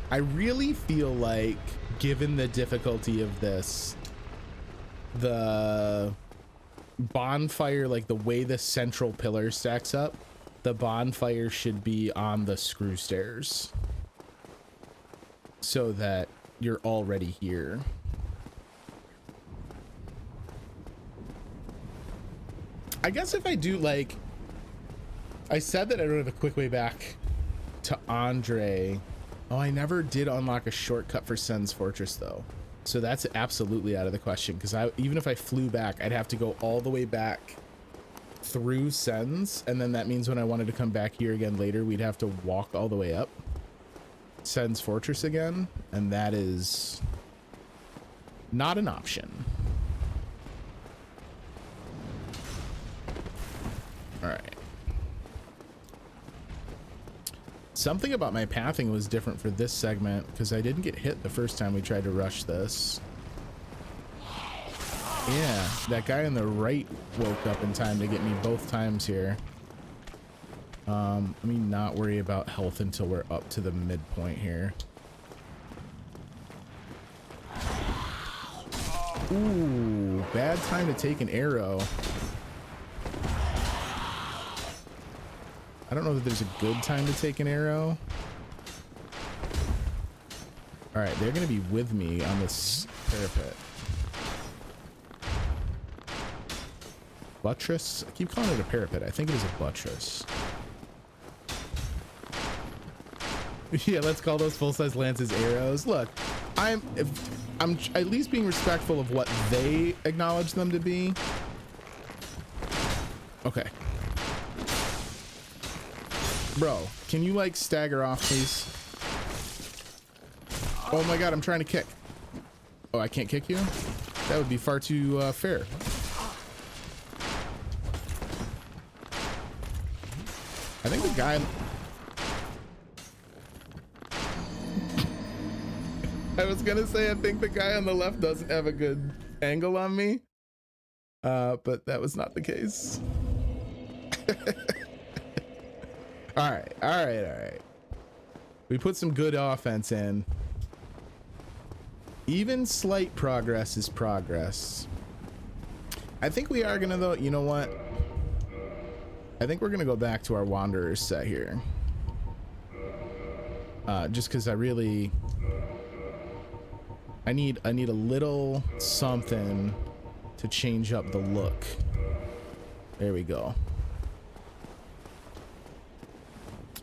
I really feel like, given the difficulty of this, the bonfire, like the way the central pillar stacks up, the bonfire should be on the screw stairs so that you're already here. I guess if I do, like, I said that I don't have a quick way back to Andre. Oh, I never did unlock a shortcut for Sen's Fortress though. So that's absolutely out of the question, because even if I flew back, I'd have to go all the way back through Sen's, and then that means when I wanted to come back here again later, we'd have to walk all the way up Sen's Fortress again, and that is not an option. All right. Something about my pathing was different for this segment because I didn't get hit the first time we tried to rush this. Yeah, that guy on the right woke up in time to get me both times here. Let me not worry about health until we're up to the midpoint here. Ooh, bad time to take an arrow. I don't know that there's a good time to take an arrow. All right, they're gonna be with me on this parapet. Buttress? I keep calling it a parapet. I think it is a buttress. Yeah, let's call those full-size lances arrows. Look, I'm at least being respectful of what they acknowledge them to be. Okay. Bro, can you like stagger off, please? Oh my god, I'm trying to kick. Oh, I can't kick you? That would be far too fair. I think the guy... I was gonna say, I think the guy on the left doesn't have a good angle on me. But that was not the case. All right. We put some good offense in. Even slight progress is progress. I think we are gonna, though, you know what? I think we're gonna go back to our Wanderers set here. Just because I need a little something to change up the look. There we go.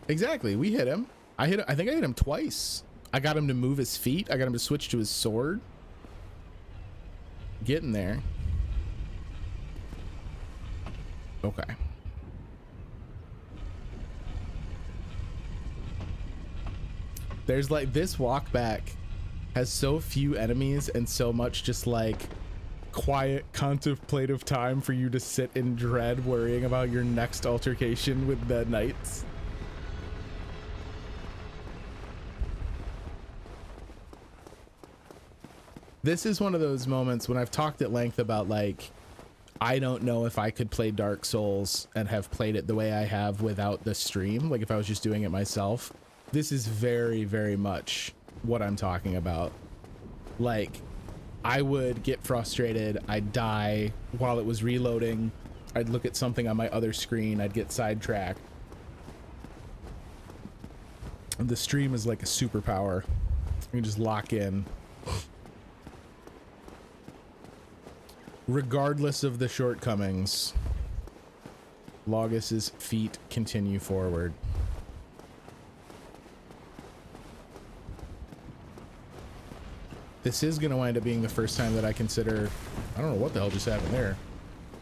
Exactly, we hit him. I think I hit him twice. I got him to move his feet. I got him to switch to his sword. Getting there. Okay. There's like, this walk back has so few enemies and so much just like quiet contemplative time for you to sit in dread worrying about your next altercation with the knights. This is one of those moments when I've talked at length about, like, I don't know if I could play Dark Souls and have played it the way I have without the stream, like if I was just doing it myself. This is very, very much what I'm talking about. Like, I would get frustrated, I'd die while it was reloading, I'd look at something on my other screen, I'd get sidetracked. And the stream is like a superpower. You can just lock in. Regardless of the shortcomings, Logus's feet continue forward. This is going to wind up being the first time that I consider, I don't know what the hell just happened there.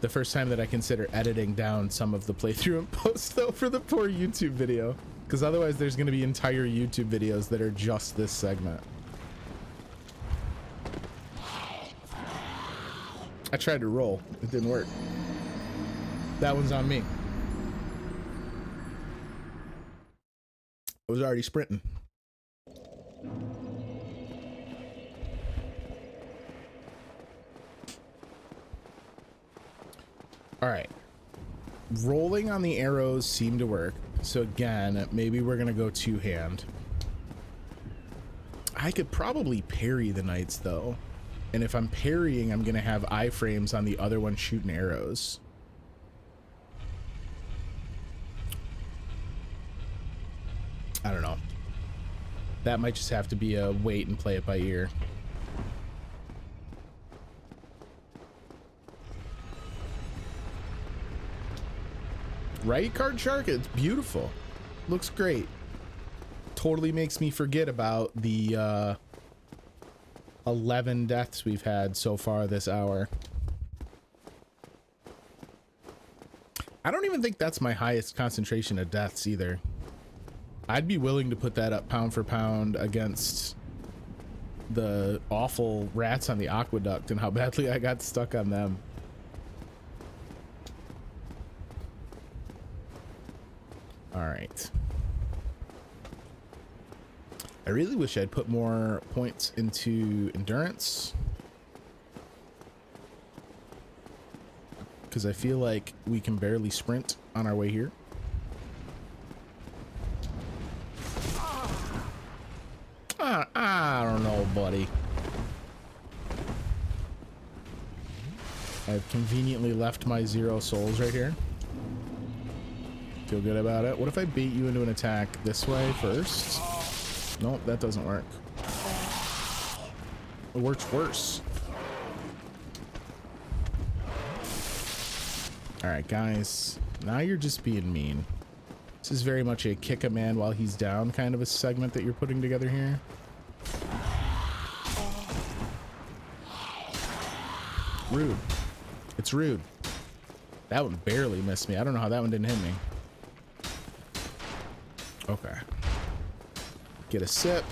The first time that I consider editing down some of the playthrough and post though for the poor YouTube video. Because otherwise there's going to be entire YouTube videos that are just this segment. I tried to roll, it didn't work. That one's on me. I was already sprinting. All right. Rolling on the arrows seemed to work. So again, maybe we're gonna go two-hand. I could probably parry the knights though. And if I'm parrying, I'm going to have iframes on the other one shooting arrows. I don't know. That might just have to be a wait and play it by ear. Right, Card Shark? It's beautiful. Looks great. Totally makes me forget about the 11 deaths we've had so far this hour. I don't even think that's my highest concentration of deaths either. I'd be willing to put that up pound for pound against the awful rats on the aqueduct and how badly I got stuck on them. All right. I really wish I'd put more points into endurance, because I feel like we can barely sprint on our way here. I don't know, buddy. I've conveniently left my 0 souls right here. Feel good about it. What if I bait you into an attack this way first? Nope, that doesn't work. It works worse. All right, guys. Now you're just being mean. This is very much a kick a man while he's down kind of a segment that you're putting together here. Rude. It's rude. That one barely missed me. I don't know how that one didn't hit me. Okay. Get a sip.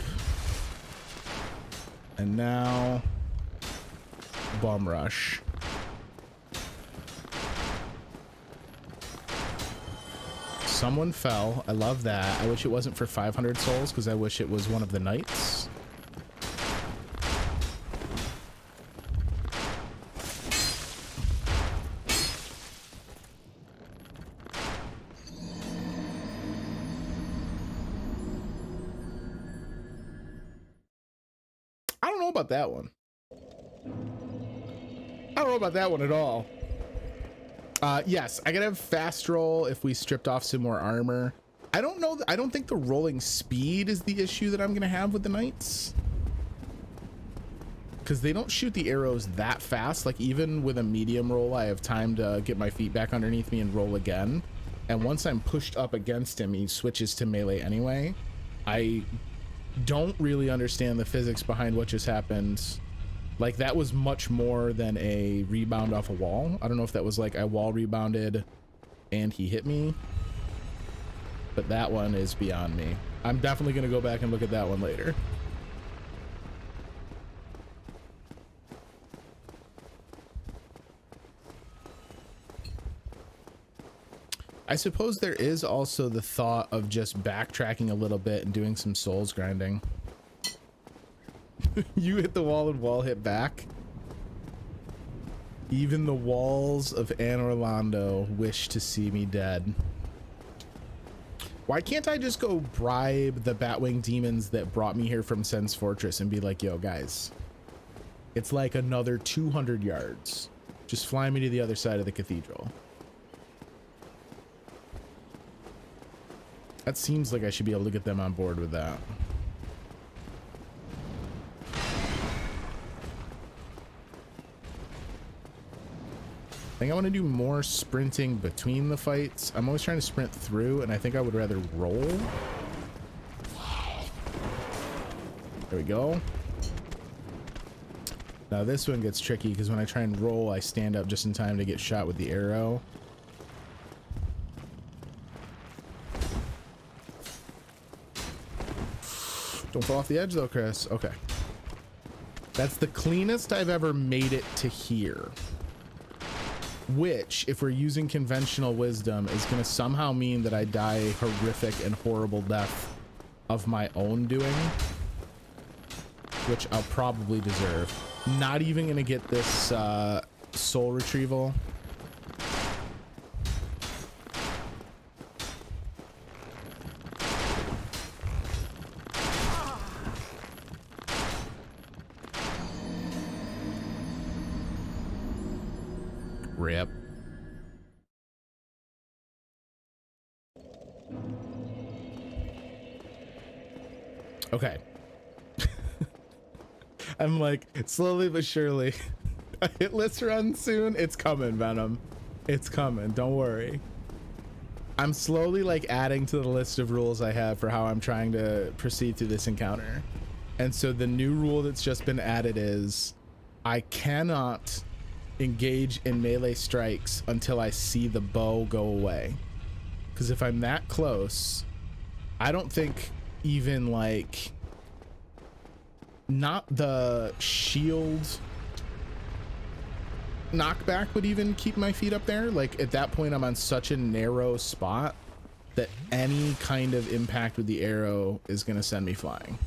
And now Bum Rush. Someone fell. I love that. I wish it wasn't for 500 souls because I wish it was one of the knights. I don't know about that one. I don't know about that one at all. Yes, I could have fast roll if we stripped off some more armor. I don't know. I don't think the rolling speed is the issue that I'm going to have with the knights, because they don't shoot the arrows that fast. Like even with a medium roll, I have time to get my feet back underneath me and roll again. And once I'm pushed up against him, he switches to melee anyway. I don't really understand the physics behind what just happened. Like that was much more than a rebound off a wall. I don't know if that was like I wall rebounded and he hit me, but that one is beyond me. I'm definitely going to go back and look at that one later. I suppose there is also the thought of just backtracking a little bit and doing some souls grinding. You hit the wall and wall hit back. Even the walls of Anne Orlando wish to see me dead. Why can't I just go bribe the Batwing demons that brought me here from Sen's Fortress and be like, yo guys, it's like another 200 yards. Just fly me to the other side of the cathedral. That seems like I should be able to get them on board with that. I think I want to do more sprinting between the fights. I'm always trying to sprint through, and I think I would rather roll. There we go. Now this one gets tricky because when I try and roll, I stand up just in time to get shot with the arrow. Don't fall off the edge though, Chris. Okay. That's the cleanest I've ever made it to here. Which, if we're using conventional wisdom, is going to somehow mean that I die a horrific and horrible death of my own doing. Which I'll probably deserve. Not even going to get this soul retrieval. Rip. Okay. I'm like, slowly but surely. A hit list run soon. It's coming, Venom. It's coming. Don't worry. I'm slowly like adding to the list of rules I have for how I'm trying to proceed through this encounter. And so the new rule that's just been added is I cannot engage in melee strikes until I see the bow go away. Because if I'm that close, I don't think even like not the shield knockback would even keep my feet up there. Like at that point I'm on such a narrow spot that any kind of impact with the arrow is gonna send me flying.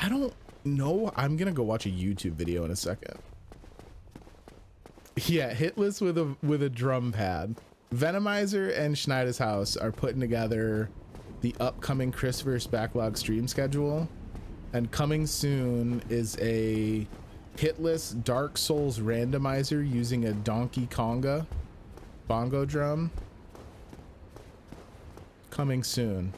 I don't know. I'm gonna go watch a YouTube video in a second. Yeah, hitless with a drum pad. Venomizer and Schneider's House are putting together the upcoming ChrisVsBacklog stream schedule, and coming soon is a hitless Dark Souls randomizer using a Donkey Konga bongo drum. Coming soon.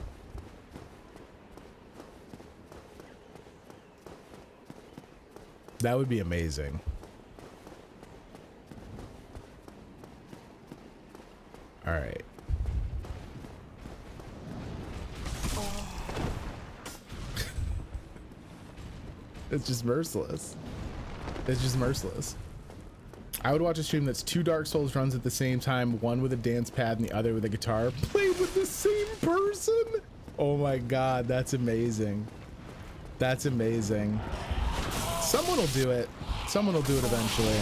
That would be amazing. All right. It's just merciless. It's just merciless. I would watch a stream that's 2 Dark Souls runs at the same time, one with a dance pad and the other with a guitar, played with the same person. Oh my God, that's amazing. That's amazing. Someone will do it. Someone will do it eventually.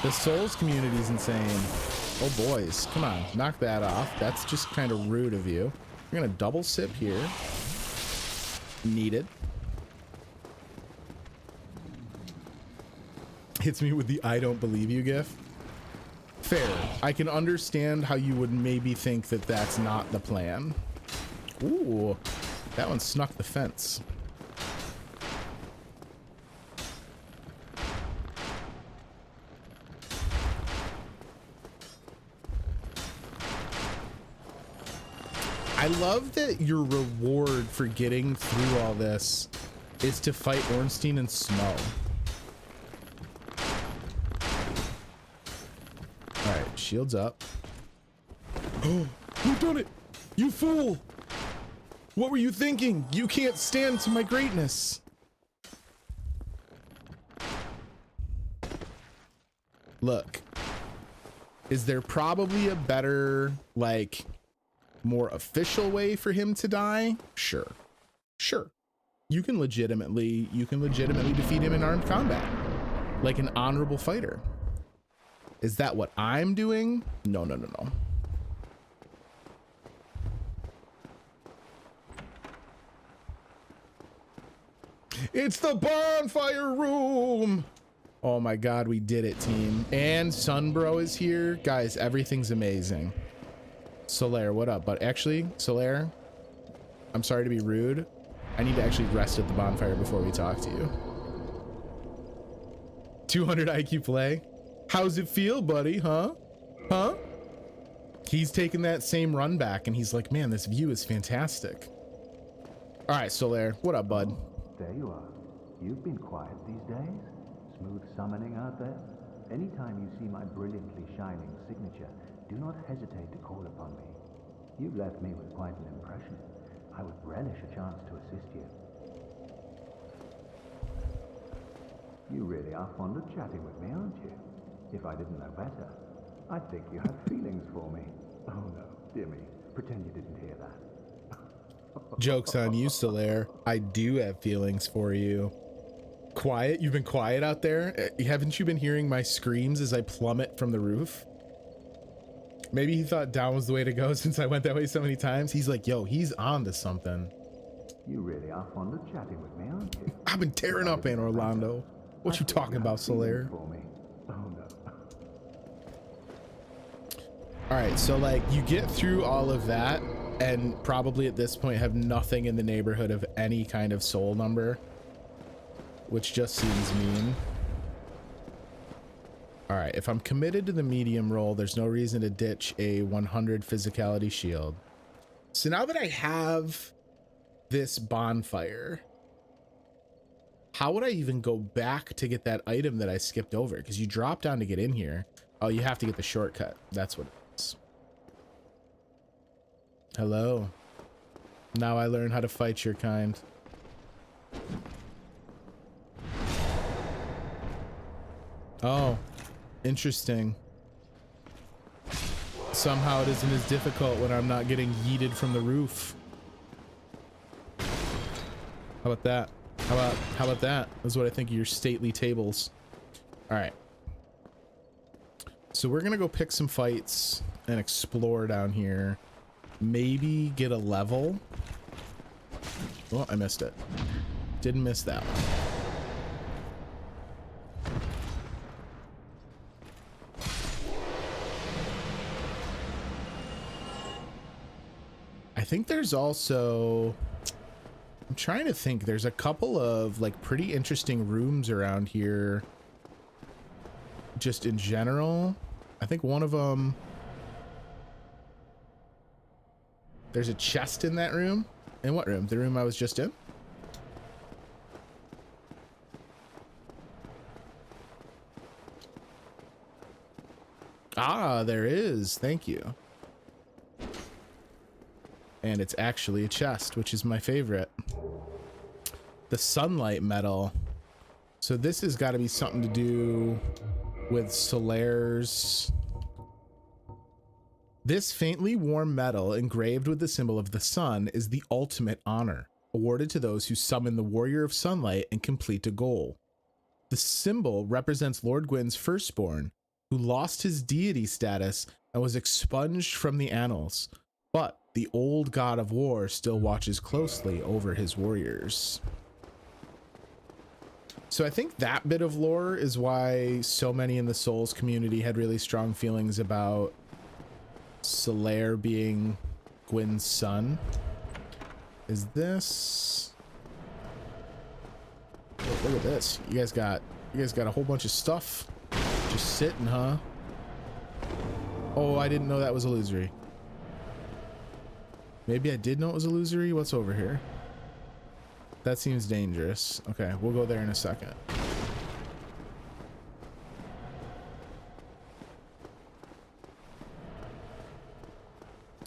The Souls community is insane. Oh boys, come on, knock that off. That's just kind of rude of you. We're gonna double sip here. Needed. Hits me with the I don't believe you gif. Fair. I can understand how you would maybe think that that's not the plan. Ooh, that one snuck the fence. I love that your reward for getting through all this is to fight Ornstein and Snow. All right, shields up. Oh, you've done it! You fool! What were you thinking? You can't stand to my greatness. Look, is there probably a better, like, more official way for him to die? Sure. Sure. You can legitimately defeat him in armed combat. Like an honorable fighter. Is that what I'm doing? No, no, no, no. It's the bonfire room. Oh my God, we did it, team. And Sunbro is here. Guys, everything's amazing. Solaire, what up? But actually, Solaire, I'm sorry to be rude. I need to actually rest at the bonfire before we talk to you. 200 IQ play. How's it feel, buddy? Huh? Huh? He's taking that same run back and he's like, man, this view is fantastic. All right, Solaire, what up, bud? There you are. You've been quiet these days. Smooth summoning out there. Anytime you see my brilliantly shining signature, do not hesitate to call upon me. You've left me with quite an impression. I would relish a chance to assist you. You really are fond of chatting with me, aren't you? If I didn't know better, I think you have feelings for me. Oh no, dear me, pretend you didn't hear that. Joke's on you, Solaire. I do have feelings for you. Quiet? You've been quiet out there? Haven't you been hearing my screams as I plummet from the roof? Maybe he thought down was the way to go since I went that way so many times. He's like, yo, he's on to something. You really are fond of chatting with me, aren't you? I've been tearing up in Orlando. What you talking about, Solaire? Oh no. All right, so like you get through all of that and probably at this point have nothing in the neighborhood of any kind of soul number, which just seems mean. All right, if I'm committed to the medium roll, there's no reason to ditch a 100 physicality shield. So now that I have this bonfire, how would I even go back to get that item that I skipped over? Because you drop down to get in here. Oh, you have to get the shortcut. That's what it is. Hello. Now I learn how to fight your kind. Oh, interesting. Somehow it isn't as difficult when I'm not getting yeeted from the roof. How about that? How about that? That's what I think of your stately tables. All right. So we're gonna go pick some fights and explore down here. Maybe get a level. Oh, I missed it. Didn't miss that one. I think there's also, I'm trying to think, there's a couple of like pretty interesting rooms around here just in general. I think one of them, there's a chest in that room. In what room? The room I was just in? Ah, there is. Thank you. And it's actually a chest, which is my favorite. The sunlight metal. So this has got to be something to do with Solaire's. This faintly warm metal engraved with the symbol of the sun is the ultimate honor, awarded to those who summon the warrior of sunlight and complete a goal. The symbol represents Lord Gwyn's firstborn, who lost his deity status and was expunged from the annals. But the old god of war still watches closely over his warriors. So I think that bit of lore is why so many in the Souls community had really strong feelings about Solaire being Gwyn's son. Is this? Oh, look at this. You guys got a whole bunch of stuff just sitting, huh? Oh, I didn't know that was illusory. Maybe I did know it was illusory. What's over here? That seems dangerous. Okay, we'll go there in a second.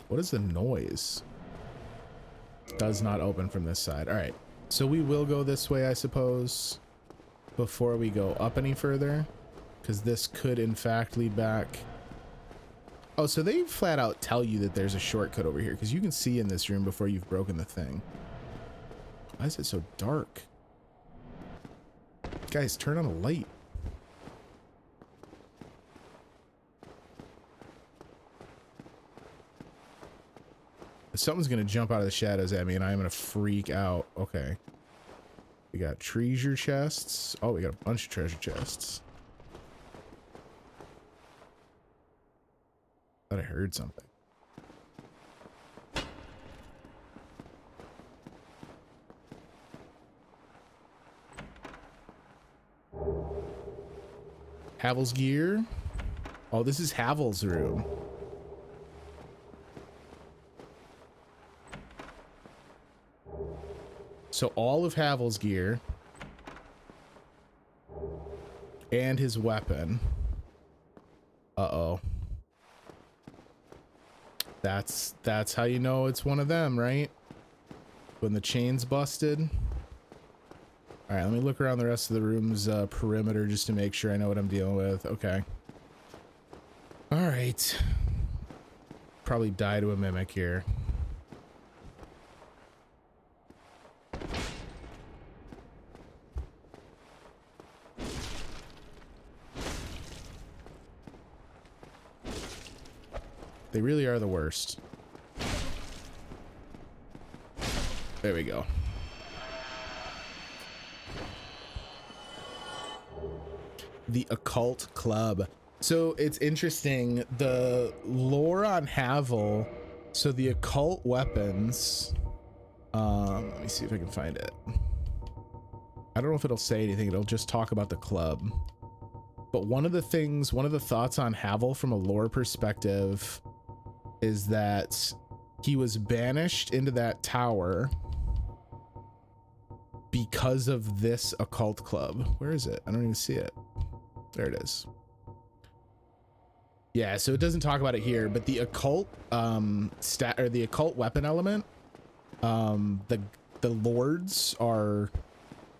What is the noise? Does not open from this side. All right, so we will go this way, I suppose, before we go up any further, because this could in fact lead back. Oh, so they flat out tell you that there's a shortcut over here, because you can see in this room before you've broken the thing. Why is it so dark? Guys, turn on a light. Something's gonna jump out of the shadows at me and I'm gonna freak out. Okay. We got treasure chests. Oh, we got a bunch of treasure chests. Thought I heard something. Havel's gear. Oh, this is Havel's room. So all of Havel's gear and his weapon. Uh-oh. That's how you know it's one of them, right? When the chain's busted. All right, let me look around the rest of the room's perimeter just to make sure I know what I'm dealing with. Okay. All right. Probably die to a mimic here. They really are the worst. There we go. The Occult Club. So it's interesting, the lore on Havel. So the occult weapons, let me see if I can find it. I don't know if it'll say anything. It'll just talk about the club. But one of the thoughts on Havel from a lore perspective is that he was banished into that tower because of this occult club. Where is it? I don't even see it. There it is. Yeah, so it doesn't talk about it here, but the occult the occult weapon element, the lords are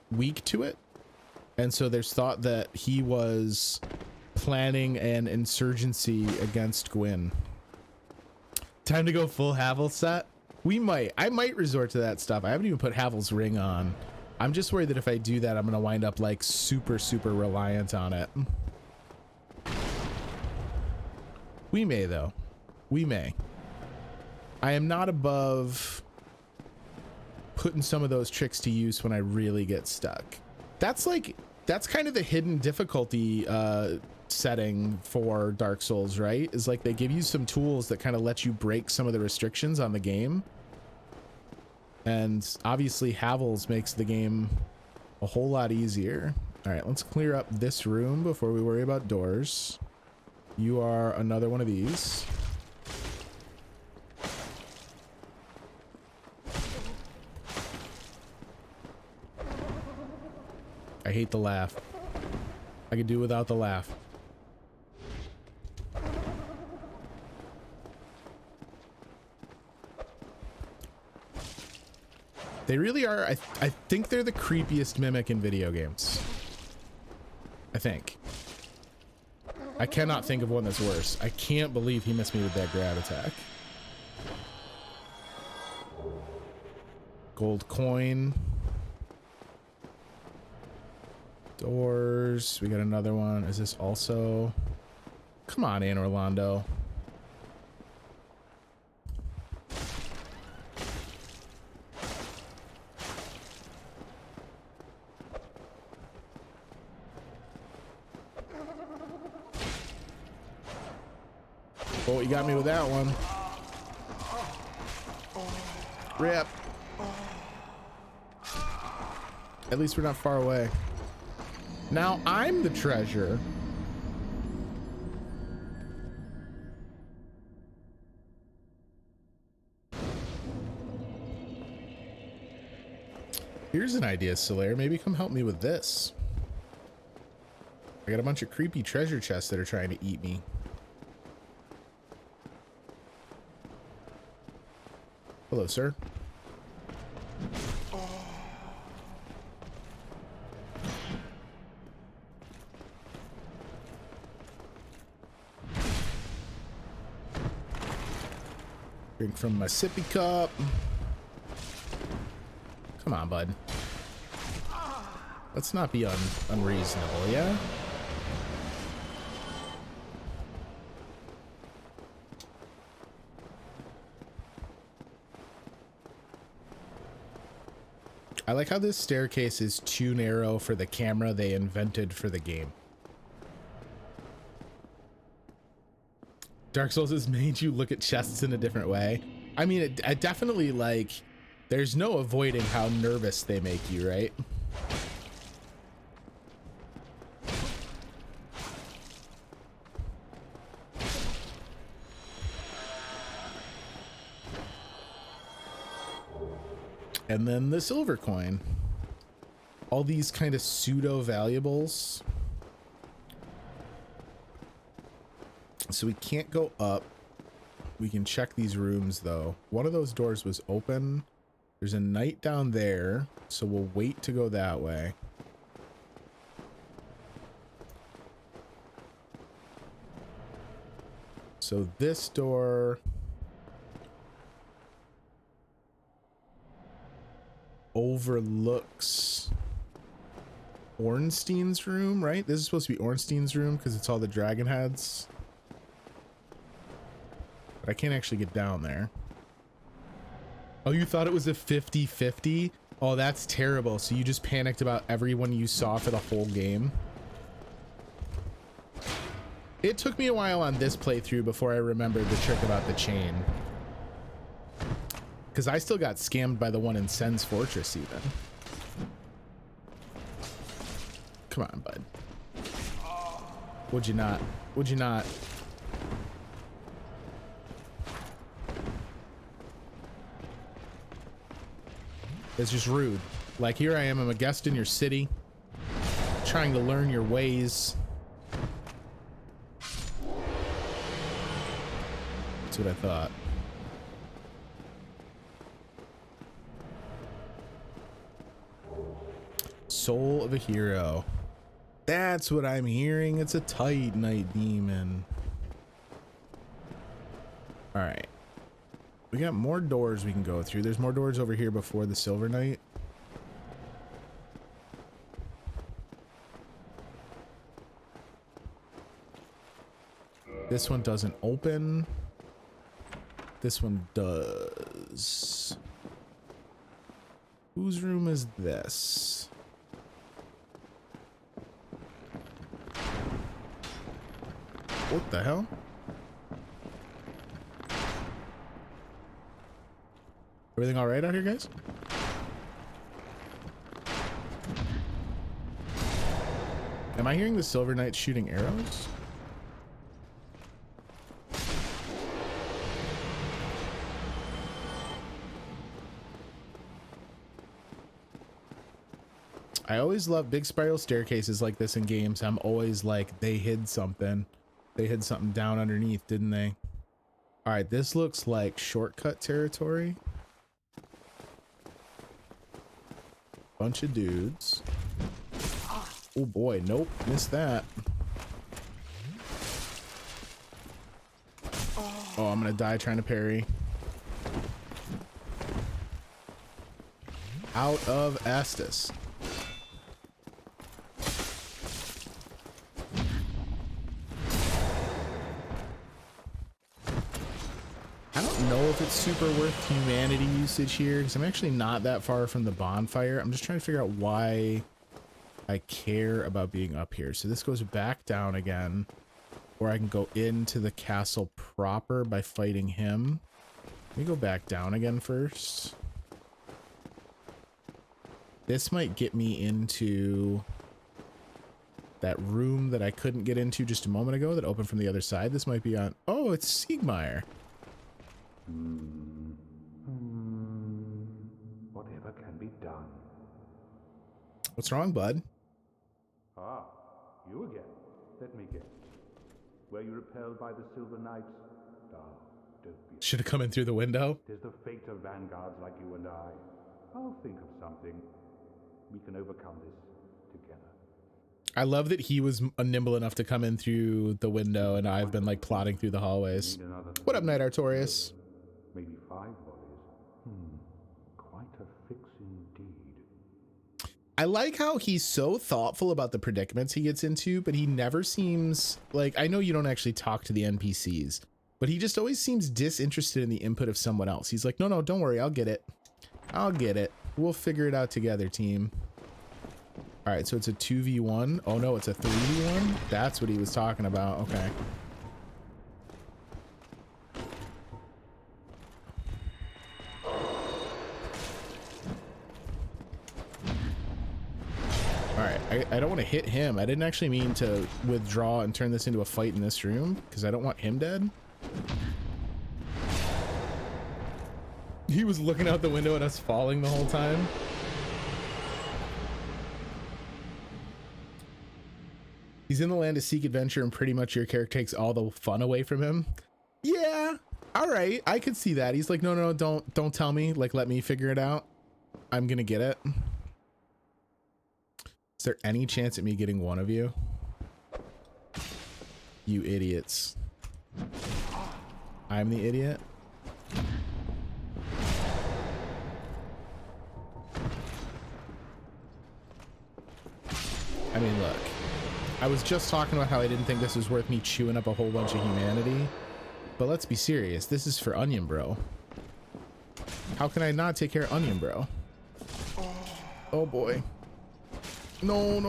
weak to it. And so there's thought that he was planning an insurgency against Gwyn. Time to go full Havel set? I might resort to that stuff. I haven't even put Havel's ring on. I'm just worried that if I do that, I'm gonna wind up like super reliant on it. We may though. We may. I am not above putting some of those tricks to use when I really get stuck. That's kind of the hidden difficulty setting for Dark Souls, right? Is like they give you some tools that kind of let you break some of the restrictions on the game. And obviously Havel's makes the game a whole lot easier. All right, let's clear up this room before we worry about doors. You are another one of these. I hate the laugh. I could do without the laugh. They really are. I think they're the creepiest mimic in video games. I think. I cannot think of one that's worse. I can't believe he missed me with that grab attack. Gold coin. Doors. We got another one. Is this also? Come on in, Orlando. Oh, you got me with that one. Rip. At least we're not far away. Now I'm the treasure. Here's an idea, Solaire. Maybe come help me with this. I got a bunch of creepy treasure chests that are trying to eat me. Hello, sir. Drink from my sippy cup. Come on, bud. Let's not be unreasonable, yeah? I like how this staircase is too narrow for the camera they invented for the game. Dark Souls has made you look at chests in a different way. I mean, I definitely, like, there's no avoiding how nervous they make you, right? And then the silver coin. All these kind of pseudo valuables. So we can't go up. We can check these rooms though. One of those doors was open. There's a knight down there, so we'll wait to go that way. So this door overlooks Ornstein's room, right? This is supposed to be Ornstein's room because it's all the dragon heads. But I can't actually get down there. Oh, you thought it was a 50-50? Oh, that's terrible. So you just panicked about everyone you saw for the whole game? It took me a while on this playthrough before I remembered the trick about the chain. Because I still got scammed by the one in Sen's Fortress even. Come on, bud. Would you not? Would you not? It's just rude. Like, here I am, I'm a guest in your city, trying to learn your ways. That's what I thought. Soul of a hero. That's what I'm hearing. It's a Titanite demon. All right. We got more doors we can go through. There's more doors over here before the Silver Knight. This one doesn't open. This one does. Whose room is this? What the hell? Everything all right out here, guys? Am I hearing the Silver Knight shooting arrows? I always love big spiral staircases like this in games. I'm always like, they hid something. They hid something down underneath, didn't they? All right, this looks like shortcut territory. Bunch of dudes. Oh boy, nope, missed that. Oh, I'm gonna die trying to parry. Out of Estus. I don't know if it's super worth humanity usage here because I'm actually not that far from the bonfire. I'm just trying to figure out why I care about being up here. So this goes back down again, or I can go into the castle proper by fighting him. Let me go back down again first. This might get me into that room that I couldn't get into just a moment ago that opened from the other side. This might be on... Oh, it's Siegmeyer. Whatever can be done. What's wrong, bud? Ah, you again. Let me guess. Were you repelled by the Silver Knights? Ah, don't be. Should have come in through the window. It is the fate of vanguards like you and I. I'll think of something. We can overcome this together. I love that he was nimble enough to come in through the window and I've been like plodding through the hallways. What up, Knight Artorias? Maybe 5 bodies. Quite a fix indeed. I like how he's so thoughtful about the predicaments he gets into, but he never seems like, I know you don't actually talk to the NPCs, but he just always seems disinterested in the input of someone else. He's like, no, don't worry. I'll get it. I'll get it. We'll figure it out together, team. All right, so it's a 2v1. Oh no, it's a 3v1. That's what he was talking about. Okay. All right, I don't want to hit him. I didn't actually mean to withdraw and turn this into a fight in this room because I don't want him dead. He was looking out the window at us falling the whole time. He's in the land to seek adventure and pretty much your character takes all the fun away from him. Yeah, all right, I could see that. He's like, no, don't tell me. Like, let me figure it out. I'm gonna get it. Is there any chance at me getting one of you? You idiots. I'm the idiot. I mean, look, I was just talking about how I didn't think this was worth me chewing up a whole bunch of humanity, but let's be serious. This is for Onion Bro. How can I not take care of Onion Bro? Oh boy. No.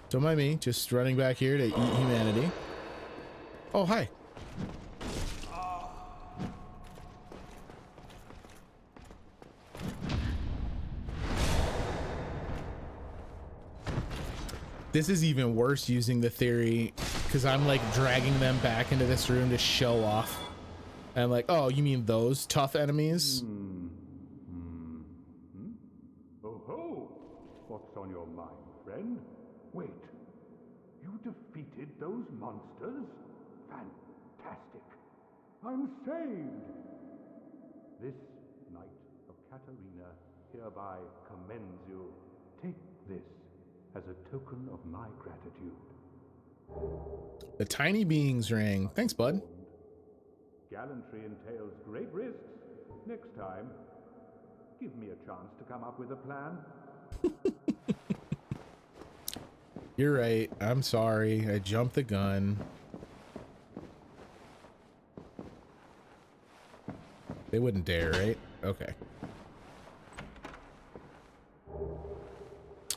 Don't mind me, just running back here to eat humanity. Oh, hi. This is even worse using the theory because I'm like dragging them back into this room to show off. And I'm like, oh, you mean those tough enemies? Oh ho! What's on your mind, friend? Wait, you defeated those monsters? Fantastic! I'm saved! This Knight of Katarina hereby commends you. Take this as a token of my gratitude. The tiny beings ring. Thanks, bud. Gallantry entails great risks. Next time, give me a chance to come up with a plan. You're right. I'm sorry. I jumped the gun. They wouldn't dare, right? Okay.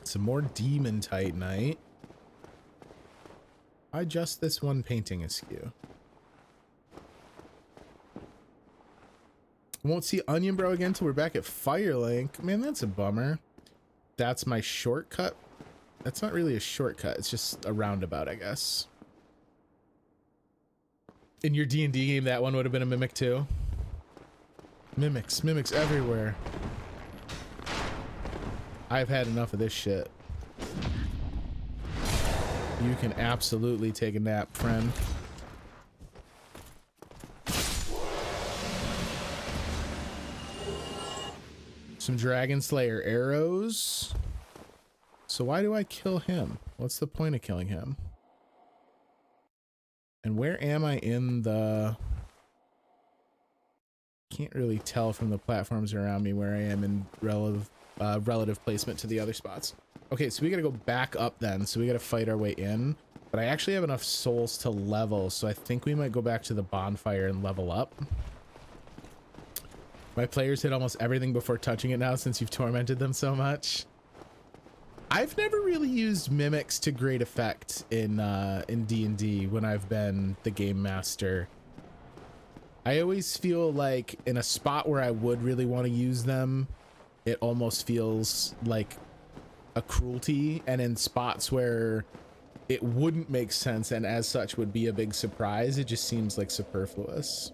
Some more demon titanite. Why just this one painting askew? Won't see Onion Bro again till we're back at Firelink. Man, that's a bummer. That's my shortcut. That's not really a shortcut. It's just a roundabout, I guess. In your D&D game, that one would have been a mimic too. Mimics everywhere. I've had enough of this shit. You can absolutely take a nap, friend. Some Dragon Slayer arrows. So why do I kill him? What's the point of killing him? And where am I in the... Can't really tell from the platforms around me where I am in relative placement to the other spots. Okay, so we gotta go back up then. So we gotta fight our way in. But I actually have enough souls to level, so I think we might go back to the bonfire and level up. My players hit almost everything before touching it now since you've tormented them so much. I've never really used mimics to great effect in D&D when I've been the game master. I always feel like in a spot where I would really want to use them, it almost feels like a cruelty, and in spots where it wouldn't make sense and as such would be a big surprise, it just seems like superfluous.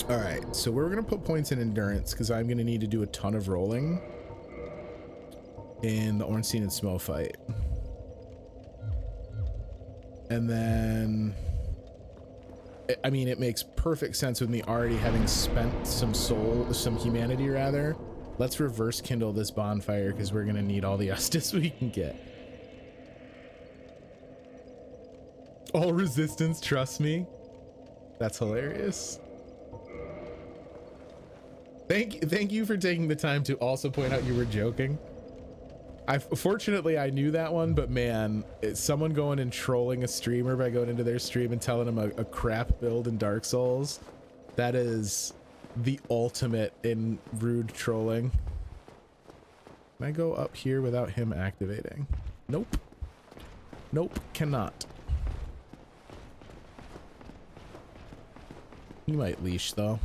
All right, so we're gonna put points in endurance because I'm gonna need to do a ton of rolling in the Ornstein and Smo fight. And then, I mean, it makes perfect sense with me already having spent some humanity rather. Let's reverse kindle this bonfire because we're gonna need all the Estus we can get. All resistance, trust me. That's hilarious. Thank you for taking the time to also point out you were joking. Fortunately I knew that one, but man, it's someone going and trolling a streamer by going into their stream and telling them a crap build in Dark Souls. That is the ultimate in rude trolling. Can I go up here without him activating? Nope. Nope, cannot. He might leash though.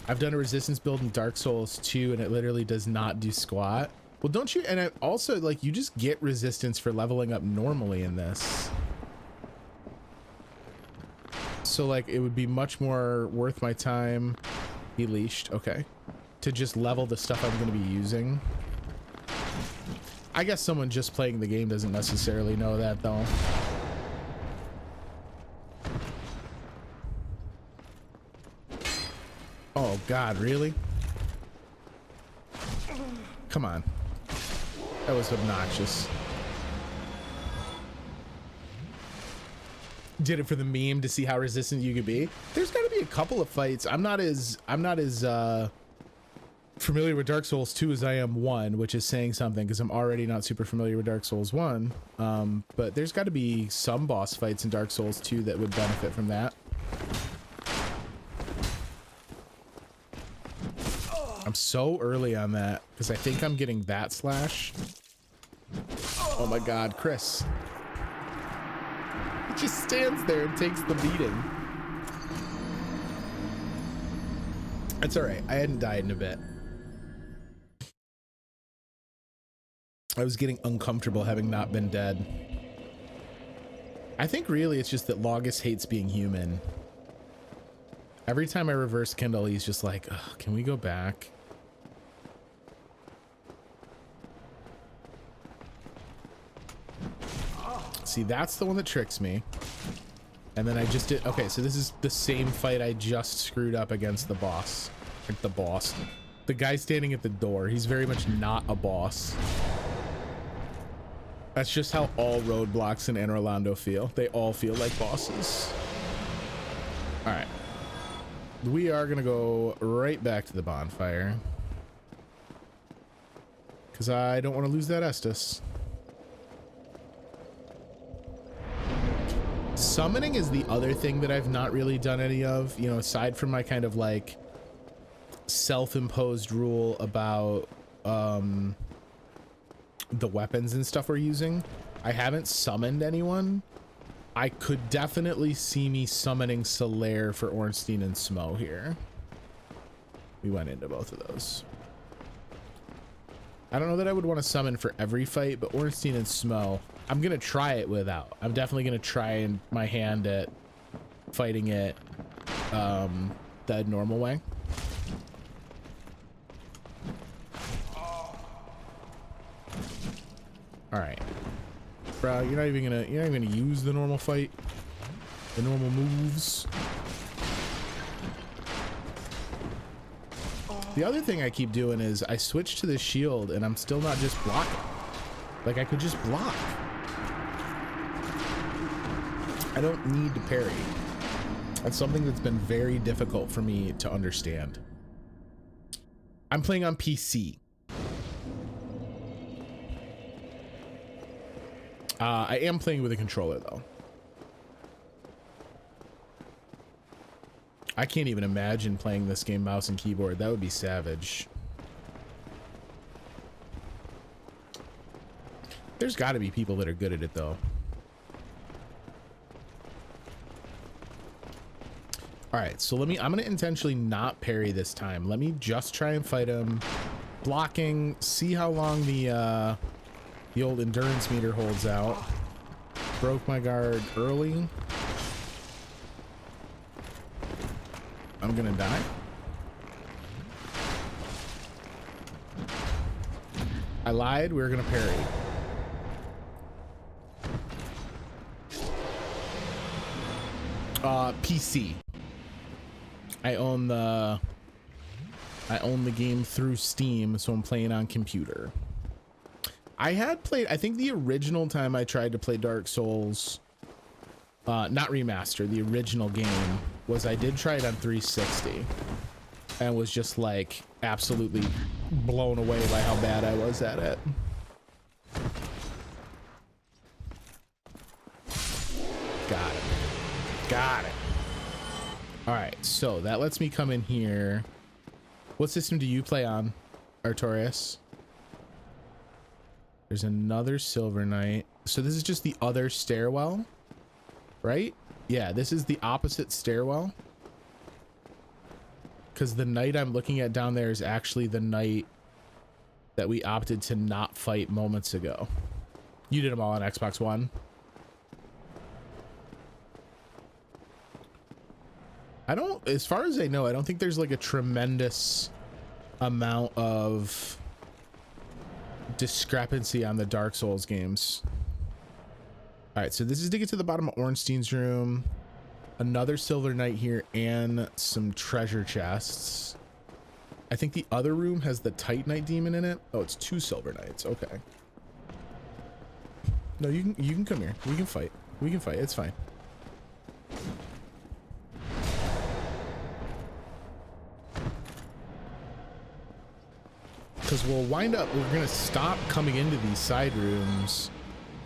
I've done a resistance build in Dark Souls 2 and it literally does not do squat. Well, don't you? And I also, like, you just get resistance for leveling up normally in this. So, like, it would be much more worth my time. He leashed, okay. To just level the stuff I'm going to be using. I guess someone just playing the game doesn't necessarily know that, though. Oh God, really? Come on. That was obnoxious. Did it for the meme to see how resistant you could be. There's got to be a couple of fights. I'm not as familiar with Dark Souls 2 as I am 1, which is saying something because I'm already not super familiar with Dark Souls 1. But there's got to be some boss fights in Dark Souls 2 that would benefit from that. I'm so early on that because I think I'm getting that slash. Oh my God, Chris. He just stands there and takes the beating. That's all right. I hadn't died in a bit. I was getting uncomfortable having not been dead. I think really it's just that Logus hates being human. Every time I reverse Kindle, he's just like, ugh, can we go back? See, that's the one that tricks me. And then I just did, okay, so this is the same fight I just screwed up against the boss. Like the boss. The guy standing at the door, he's very much not a boss. That's just how all roadblocks in Anne Orlando feel. They all feel like bosses. All right. We are gonna go right back to the bonfire. Because I don't want to lose that Estus. Summoning is the other thing that I've not really done any of, you know, aside from my kind of like self-imposed rule about the weapons and stuff we're using. I haven't summoned anyone. I could definitely see me summoning Solaire for Ornstein and Smo here. We went into both of those. I don't know that I would want to summon for every fight, but Ornstein and Smo, I'm gonna try it without. I'm definitely gonna try my hand at fighting it the normal way. All right, bro, you're not even gonna use the normal fight, the normal moves. The other thing I keep doing is I switch to the shield and I'm still not just blocking. Like I could just block. I don't need to parry. That's something that's been very difficult for me to understand. I'm playing on PC. I am playing with a controller though. I can't even imagine playing this game mouse and keyboard. That would be savage. There's got to be people that are good at it though. All right, so I'm gonna intentionally not parry this time. Let me just try and fight him, blocking, see how long the old endurance meter holds out. Broke my guard early. I'm gonna die. I lied, we were gonna parry. PC. I own the game through Steam, so I'm playing on computer. I think the original time I tried to play Dark Souls, not remaster, the original game, was I did try it on 360 and was just like absolutely blown away by how bad I was at it. Got it. Got it. All right, so that lets me come in here. What system do you play on, Artorias? There's another Silver Knight. So this is just the other stairwell, right? Yeah, this is the opposite stairwell. Because the knight I'm looking at down there is actually the knight that we opted to not fight moments ago. You did them all on Xbox One. As far as I know, I don't think there's like a tremendous amount of discrepancy on the Dark Souls games. All right, so this is to get to the bottom of Ornstein's room, another Silver Knight here, and some treasure chests. I think the other room has the Titanite demon in it. Oh, it's 2 Silver Knights. Okay. No, you can come here. We can fight. We can fight. It's fine. Because we're gonna stop coming into these side rooms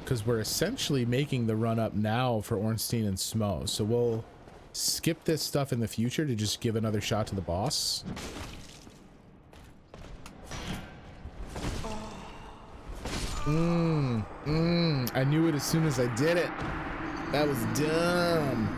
because we're essentially making the run up now for Ornstein and Smo. So we'll skip this stuff in the future to just give another shot to the boss. I knew it as soon as I did it. That was dumb.